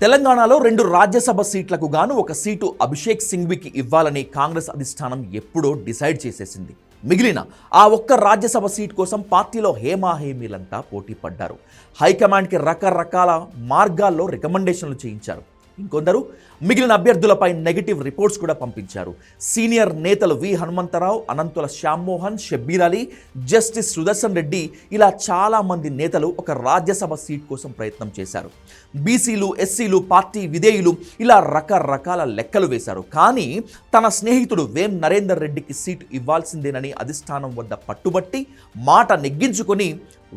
తెలంగాణలో 2 రాజ్యసభ సీట్లకు గాను ఒక సీటు అభిషేక్ సింఘ్వికి ఇవ్వాలని కాంగ్రెస్ అధిష్టానం ఎప్పుడో డిసైడ్ చేసేసింది. మిగిలిన ఆ ఒక్క రాజ్యసభ సీట్ కోసం పార్టీలో హేమాహేమీలంతా పోటీ పడ్డారు. హైకమాండ్కి రకరకాల మార్గాల్లో రికమెండేషన్లు చేయించారు. ఇంకొందరు మిగిలిన అభ్యర్థులపై నెగటివ్ రిపోర్ట్స్ కూడా పంపించారు. సీనియర్ నేతలు వి హనుమంతరావు, అనంతుల శ్యామ్మోహన్, షబ్బీర్ అలీ, జస్టిస్ సుదర్శన్ రెడ్డి ఇలా చాలామంది నేతలు ఒక రాజ్యసభ సీట్ కోసం ప్రయత్నం చేశారు. బీసీలు, ఎస్సీలు, పార్టీ విధేయులు ఇలా రకరకాల లెక్కలు వేశారు. కానీ తన స్నేహితుడు వేం నరేందర్ రెడ్డికి సీటు ఇవ్వాల్సిందేనని అధిష్టానం వద్ద పట్టుబట్టి మాట నెగ్గించుకొని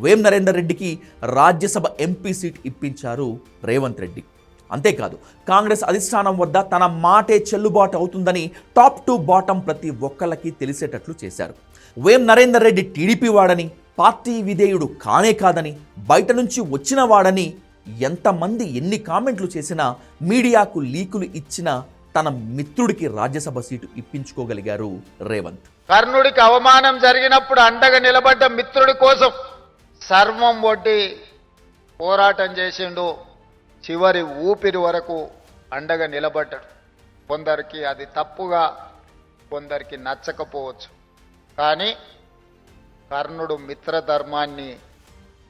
వేం నరేందర్ రెడ్డికి రాజ్యసభ ఎంపీ సీట్ ఇప్పించారు రేవంత్ రెడ్డి. అంతేకాదు, కాంగ్రెస్ అధిష్టానం వద్ద తన మాటే చెల్లుబాటు అవుతుందని టాప్ టు బాటం ప్రతి ఒక్కళ్ళకి తెలిసేటట్లు చేశారు. వేం నరేందర్ రెడ్డి టీడీపీ వాడని, పార్టీ విధేయుడు కానే కాదని, బయట నుంచి వచ్చిన వాడని ఎంతమంది ఎన్ని కామెంట్లు చేసినా, మీడియాకు లీకులు ఇచ్చినా తన మిత్రుడికి రాజ్యసభ సీటు ఇప్పించుకోగలిగారు రేవంత్. కర్ణుడికి అవమానం జరిగినప్పుడు అండగా నిలబడ్డ మిత్రుడి కోసం సర్వం ఒడ్డి పోరాటం చేసిండు. చివరి ఊపిరి వరకు అండగా నిలబడ్డాడు. కొందరికి అది తప్పుగా, కొందరికి నచ్చకపోవచ్చు. కానీ కర్ణుడు మిత్రధర్మాన్ని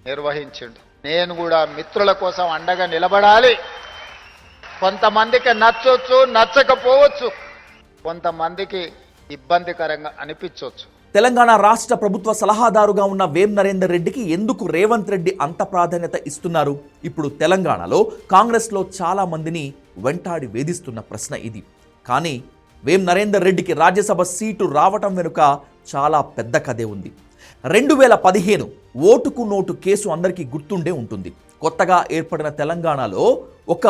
నిర్వహించిండు. నేను కూడా మిత్రుల కోసం అండగా నిలబడాలి. కొంతమందికి నచ్చొచ్చు, నచ్చకపోవచ్చు, కొంతమందికి ఇబ్బందికరంగా అనిపించవచ్చు. తెలంగాణ రాష్ట్ర ప్రభుత్వ సలహాదారుగా ఉన్న వేం నరేందర్ రెడ్డికి ఎందుకు రేవంత్ రెడ్డి అంత ప్రాధాన్యత ఇస్తున్నారు? ఇప్పుడు తెలంగాణలో కాంగ్రెస్లో చాలా మందిని వెంటాడి వేధిస్తున్న ప్రశ్న ఇది. కానీ వేం నరేందర్ రెడ్డికి రాజ్యసభ సీటు రావటం వెనుక చాలా పెద్ద కథే ఉంది. 2015 ఓటుకు నోటు కేసు అందరికీ గుర్తుండే ఉంటుంది. కొత్తగా ఏర్పడిన తెలంగాణలో ఒక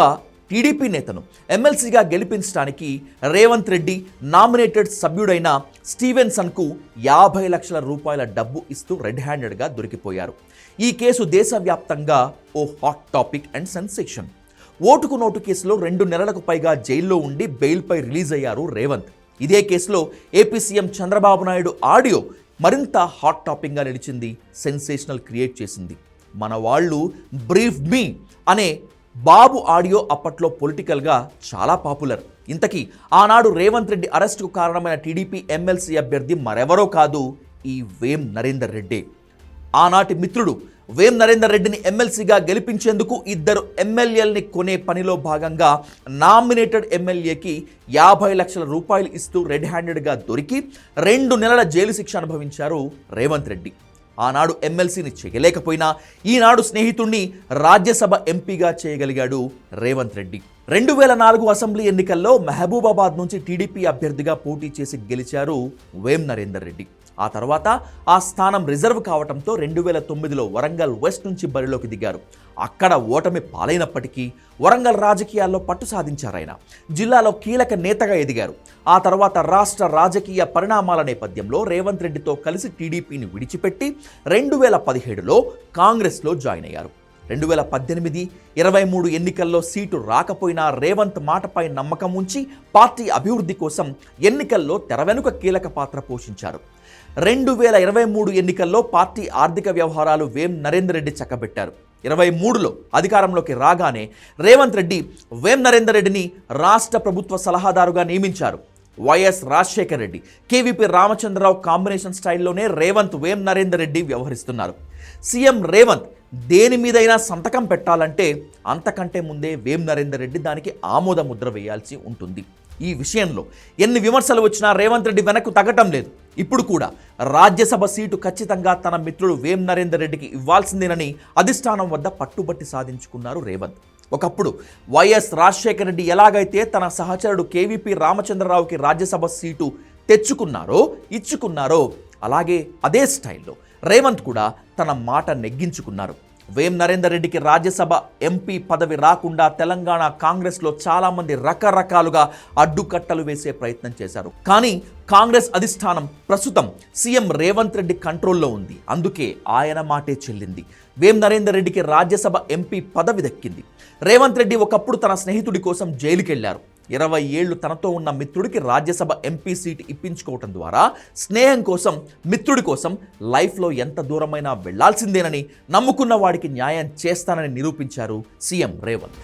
టీడీపీ నేతను ఎమ్మెల్సీగా గెలిపించడానికి రేవంత్ రెడ్డి నామినేటెడ్ సభ్యుడైన స్టీవెన్సన్కు 50 లక్షల రూపాయల డబ్బు ఇస్తూ రెడ్ హ్యాండెడ్గా దొరికిపోయారు. ఈ కేసు దేశవ్యాప్తంగా ఓ హాట్ టాపిక్ అండ్ సెన్సేషన్. ఓటుకు నోటు కేసులో 2 నెలలకు పైగా జైల్లో ఉండి బెయిల్పై రిలీజ్ అయ్యారు రేవంత్. ఇదే కేసులో AP CM Chandrababu Naidu audio మరింత హాట్ టాపిక్గా నిలిచింది, సెన్సేషనల్ క్రియేట్ చేసింది. మన వాళ్ళు బ్రీఫ్ మీ అనే బాబు ఆడియో అప్పట్లో పొలిటికల్గా చాలా పాపులర్. ఇంతకీ ఆనాడు రేవంత్ రెడ్డి అరెస్టుకు కారణమైన టీడీపీ ఎమ్మెల్సీ అభ్యర్థి మరెవరో కాదు, ఈ వేం నరేందర్ రెడ్డి. ఆనాటి మిత్రుడు వేం నరేందర్ రెడ్డిని ఎమ్మెల్సీగా గెలిపించేందుకు 2 ఎమ్మెల్యేలని కొనే పనిలో భాగంగా నామినేటెడ్ ఎమ్మెల్యేకి 50 లక్షల రూపాయలు ఇస్తూ రెడ్ హ్యాండెడ్గా దొరికి 2 నెలల జైలు శిక్ష అనుభవించారు రేవంత్ రెడ్డి. ఆనాడు ఎమ్మెల్సీని చేయలేకపోయినా ఈనాడు స్నేహితుణ్ణి రాజ్యసభ ఎంపీగా చేయగలిగాడు రేవంత్ రెడ్డి. 2004 అసెంబ్లీ ఎన్నికల్లో మహబూబాబాద్ నుంచి టీడీపీ అభ్యర్థిగా పోటీ చేసి గెలిచారు వేం నరేందర్ రెడ్డి. ఆ తర్వాత ఆ స్థానం రిజర్వ్ కావడంతో 2009లో వరంగల్ వెస్ట్ నుంచి బరిలోకి దిగారు. అక్కడ ఓటమి పాలైనప్పటికీ వరంగల్ రాజకీయాల్లో పట్టు సాధించారాయన. జిల్లాలో కీలక నేతగా ఎదిగారు. ఆ తర్వాత రాష్ట్ర రాజకీయ పరిణామాల నేపథ్యంలో రేవంత్ రెడ్డితో కలిసి టీడీపీని విడిచిపెట్టి 2017లో కాంగ్రెస్లో జాయిన్ అయ్యారు. 2018, 23 ఎన్నికల్లో సీటు రాకపోయినా రేవంత్ మాటపై నమ్మకం ఉంచి పార్టీ అభివృద్ధి కోసం ఎన్నికల్లో తెర వెనుక కీలక పాత్ర పోషించారు. 2023 ఎన్నికల్లో పార్టీ ఆర్థిక వ్యవహారాలు వేం నరేందర్ రెడ్డి చక్కబెట్టారు. 23లో అధికారంలోకి రాగానే రేవంత్ రెడ్డి వేం నరేందర్ రెడ్డిని రాష్ట్ర ప్రభుత్వ సలహాదారుగా నియమించారు. YS Rajasekhar Reddy, KVP Ramachandra Rao combination స్టైల్లోనే రేవంత్ వేం నరేందర్ రెడ్డి వ్యవహరిస్తున్నారు. సీఎం రేవంత్ దేని మీదైనా సంతకం పెట్టాలంటే అంతకంటే ముందే వేం నరేందర్ రెడ్డి దానికి ఆమోద ముద్ర వేయాల్సి ఉంటుంది. ఈ విషయంలో ఎన్ని విమర్శలు వచ్చినా రేవంత్ రెడ్డి వెనక్కు తగ్గటం లేదు. ఇప్పుడు కూడా రాజ్యసభ సీటు ఖచ్చితంగా తన మిత్రుడు వేం నరేందర్ రెడ్డికి ఇవ్వాల్సిందేనని అధిష్టానం వద్ద పట్టుబట్టి సాధించుకున్నారు రేవంత్. ఒకప్పుడు వైఎస్ రాజశేఖర రెడ్డి ఎలాగైతే తన సహచరుడు కేవీపీ రామచంద్రరావుకి రాజ్యసభ సీటు ఇచ్చుకున్నారో అలాగే అదే స్టైల్లో రేవంత్ కూడా తన మాట నెగ్గించుకున్నారు. వేం నరేందర్ రెడ్డికి రాజ్యసభ ఎంపీ పదవి రాకుండా తెలంగాణ కాంగ్రెస్లో చాలామంది రకరకాలుగా అడ్డుకట్టలు వేసే ప్రయత్నం చేశారు. కానీ కాంగ్రెస్ అధిష్టానం ప్రస్తుతం సీఎం రేవంత్ రెడ్డి కంట్రోల్లో ఉంది. అందుకే ఆయన మాటే చెల్లింది. వేం నరేందర్ రెడ్డికి రాజ్యసభ ఎంపీ పదవి దక్కింది. రేవంత్ రెడ్డి ఒకప్పుడు తన స్నేహితుడి కోసం జైలుకెళ్లారు. 20 ఏళ్లు తనతో ఉన్న మిత్రుడికి రాజ్యసభ ఎంపీ సీట్ ఇప్పించుకోవటం ద్వారా స్నేహం కోసం, మిత్రుడి కోసం లైఫ్లో ఎంత దూరమైనా వెళ్లాల్సిందేనని, నమ్ముకున్న వాడికి న్యాయం చేస్తానని నిరూపించారు సీఎం రేవంత్.